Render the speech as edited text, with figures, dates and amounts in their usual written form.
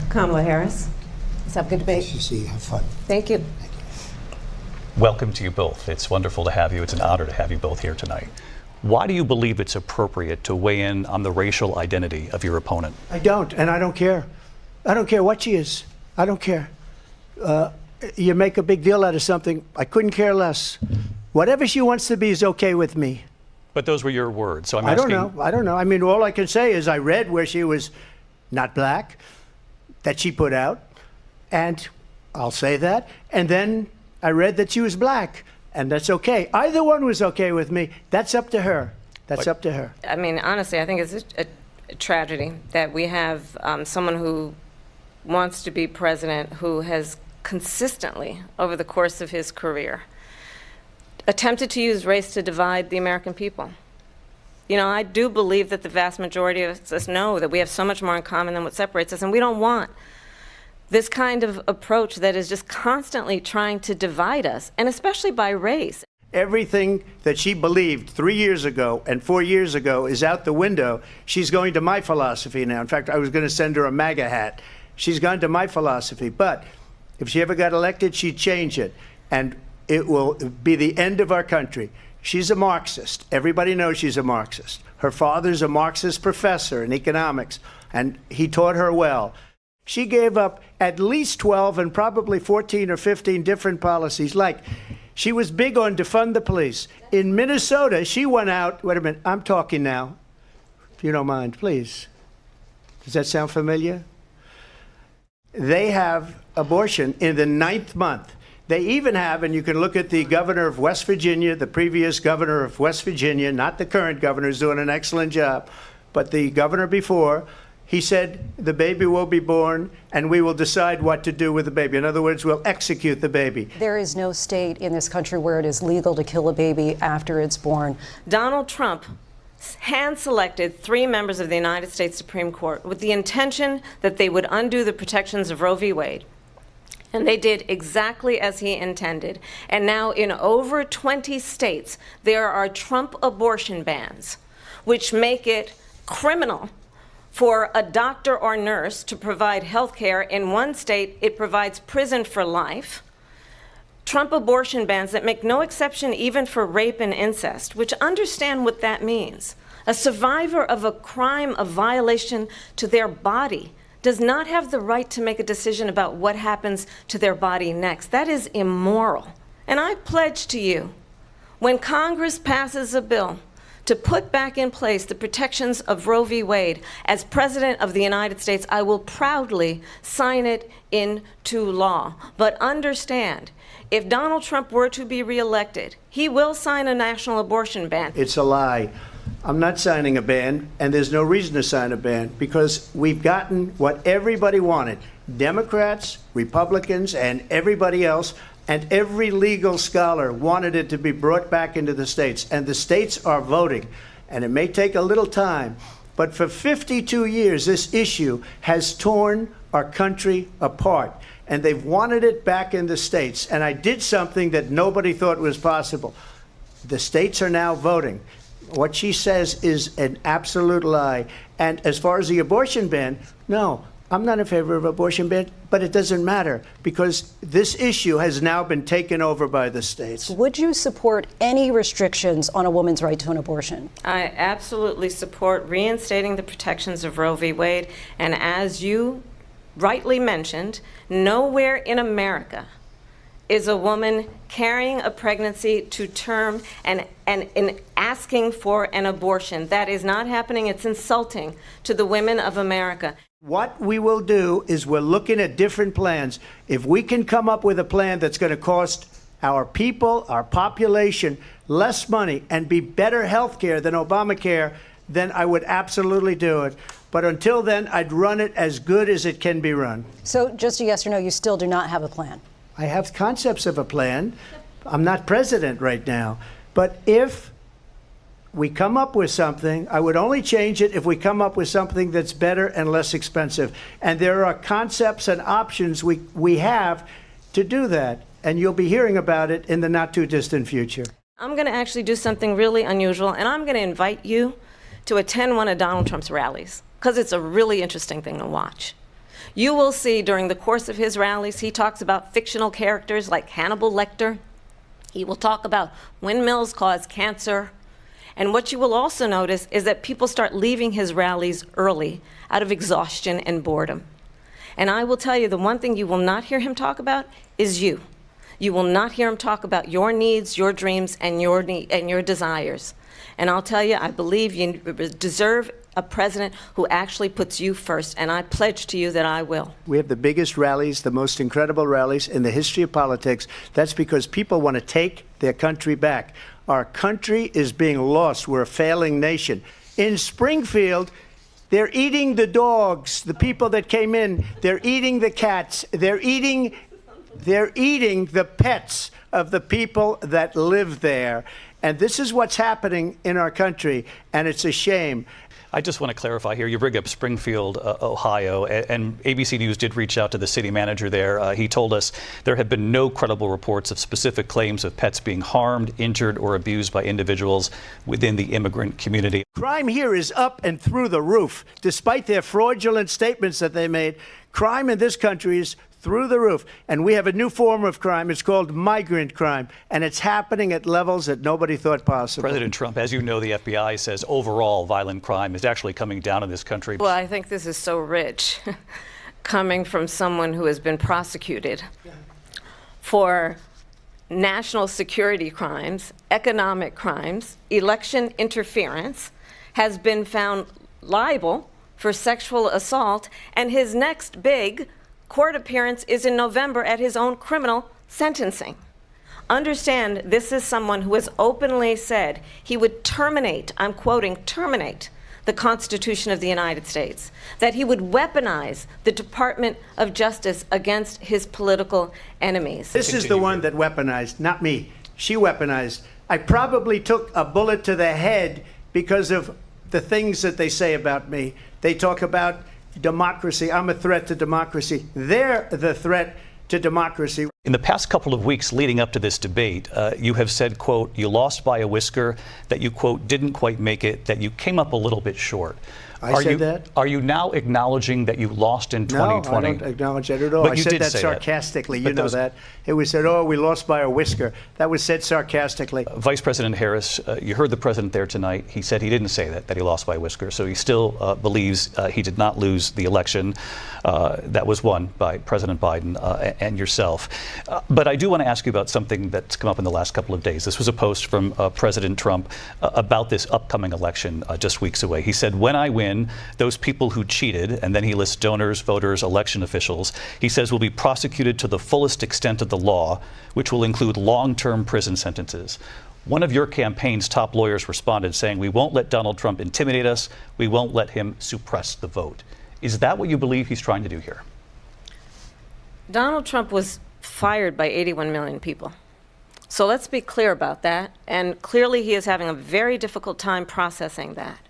Kamala Harris. Let's have a good debate. Nice to see you. Have fun. Thank you. Welcome to you both. It's wonderful to have you. It's an honor to have you both here tonight. Why do you believe it's appropriate to weigh in on the racial identity of your opponent? I don't, and I don't care. I don't care what she is. I don't care. You make a big deal out of something. I couldn't care less. Whatever she wants to be is okay with me. But those were your words, so I'm asking. asking. I don't know. I mean, all I can say is I read where she was not black, that she put out, and I'll say that. And then I read that she was black, and that's okay. Either one was okay with me. That's up to her. That's up to her. I mean, honestly, I think it's a tragedy that we have someone who wants to be president who has consistently, over the course of his career, attempted to use race to divide the American people. You know, I do believe that the vast majority of us know that we have so much more in common than what separates us, and we don't want this kind of approach that is just constantly trying to divide us, and especially by race. Everything that she believed 3 years ago and 4 years ago is out the window. She's going to my philosophy now. In fact, I was going to send her a MAGA hat. She's gone to my philosophy. But if she ever got elected, she'd change it. And it will be the end of our country. She's a Marxist. Everybody knows she's a Marxist. Her father's a Marxist professor in economics, and he taught her well. She gave up at least 12 and probably 14 or 15 different policies. Like, she was big on defund the police. In Minnesota, she went out, wait a minute, I'm talking now, if you don't mind, please. Does that sound familiar? They have abortion in the 9th month. They even have, and you can look at the governor of West Virginia, the previous governor of West Virginia, not the current governor, who's doing an excellent job, but the governor before, he said the baby will be born and we will decide what to do with the baby. In other words, we'll execute the baby. There is no state in this country where it is legal to kill a baby after it's born. Donald Trump hand-selected 3 members of the United States Supreme Court with the intention that they would undo the protections of Roe v. Wade. And they did exactly as he intended. And now in over 20 states, there are Trump abortion bans, which make it criminal for a doctor or nurse to provide health care. In one state, it provides prison for life. Trump abortion bans that make no exception even for rape and incest, which understand what that means. A survivor of a crime of violation to their body does not have the right to make a decision about what happens to their body next. That is immoral. And I pledge to you, when Congress passes a bill to put back in place the protections of Roe v. Wade, as President of the United States, I will proudly sign it into law. But understand, if Donald Trump were to be reelected, he will sign a national abortion ban. It's a lie. I'm not signing a ban, and there's no reason to sign a ban, because we've gotten what everybody wanted. Democrats, Republicans, and everybody else, and every legal scholar wanted it to be brought back into the states. And the states are voting. And it may take a little time, but for 52 years, this issue has torn our country apart. And they've wanted it back in the states. And I did something that nobody thought was possible. The states are now voting. What she says is an absolute lie. And as far as the abortion ban, no, I'm not in favor of abortion ban, but it doesn't matter because this issue has now been taken over by the states. Would you support any restrictions on a woman's right to an abortion? I absolutely support reinstating the protections of Roe v. Wade. And as you rightly mentioned, nowhere in America is a woman carrying a pregnancy to term and asking for an abortion. That is not happening. It's insulting to the women of America. What we will do is we're looking at different plans. If we can come up with a plan that's going to cost our people, our population, less money and be better health care than Obamacare, then I would absolutely do it. But until then, I'd run it as good as it can be run. So just a yes or no, you still do not have a plan? I have concepts of a plan. I'm not president right now. But if we come up with something, I would only change it if we come up with something that's better and less expensive. And there are concepts and options we have to do that. And you'll be hearing about it in the not too distant future. I'm going to actually do something really unusual, and I'm going to invite you to attend one of Donald Trump's rallies, because it's a really interesting thing to watch. You will see during the course of his rallies, he talks about fictional characters like Hannibal Lecter. He will talk about windmills cause cancer. And what you will also notice is that people start leaving his rallies early out of exhaustion and boredom. And I will tell you, the one thing you will not hear him talk about is you. You will not hear him talk about your needs, your dreams, and your desires. And I'll tell you, I believe you deserve a president who actually puts you first, and I pledge to you that I will. We have the biggest rallies, the most incredible rallies in the history of politics. That's because people want to take their country back. Our country is being lost. We're a failing nation. In Springfield, they're eating the dogs, the people that came in. They're eating the cats. They're eating the pets of the people that live there. And this is what's happening in our country, and it's a shame. I just want to clarify here. You bring up Springfield, Ohio, and ABC News did reach out to the city manager there. He told us there have been no credible reports of specific claims of pets being harmed, injured, or abused by individuals within the immigrant community. Crime here is up and through the roof. Despite their fraudulent statements that they made, crime in this country is through the roof. And we have a new form of crime. It's called migrant crime. And it's happening at levels that nobody thought possible. President Trump, as you know, the FBI says overall violent crime is actually coming down in this country. Well, I think this is so rich, coming from someone who has been prosecuted for national security crimes, economic crimes, election interference, has been found liable for sexual assault, and his next big court appearance is in November at his own criminal sentencing. Understand, this is someone who has openly said he would terminate, I'm quoting, terminate the Constitution of the United States, that he would weaponize the Department of Justice against his political enemies. This is the one that weaponized, not me. She weaponized. I probably took a bullet to the head because of the things that they say about me. They talk about democracy. I'm a threat to democracy. They're the threat to democracy. In the past couple of weeks leading up to this debate, you have said, quote, you lost by a whisker, that you, quote, didn't quite make it, that you came up a little bit short. I said that? Are you now acknowledging that you lost in 2020? No, I don't acknowledge that at all. But I you said did that say sarcastically. That. You know that. It was said, oh, we lost by a whisker. That was said sarcastically. Vice President Harris, you heard the president there tonight. He said he didn't say that he lost by a whisker. So he still believes he did not lose the election that was won by President Biden and yourself. But I do want to ask you about something that's come up in the last couple of days. This was a post from President Trump about this upcoming election just weeks away. He said, when I win, those people who cheated, and then he lists donors, voters, election officials, he says will be prosecuted to the fullest extent of the law, which will include long-term prison sentences. One of your campaign's top lawyers responded saying, we won't let Donald Trump intimidate us. We won't let him suppress the vote. Is that what you believe he's trying to do here? Donald Trump was fired by 81 million people. So let's be clear about that. And clearly he is having a very difficult time processing that.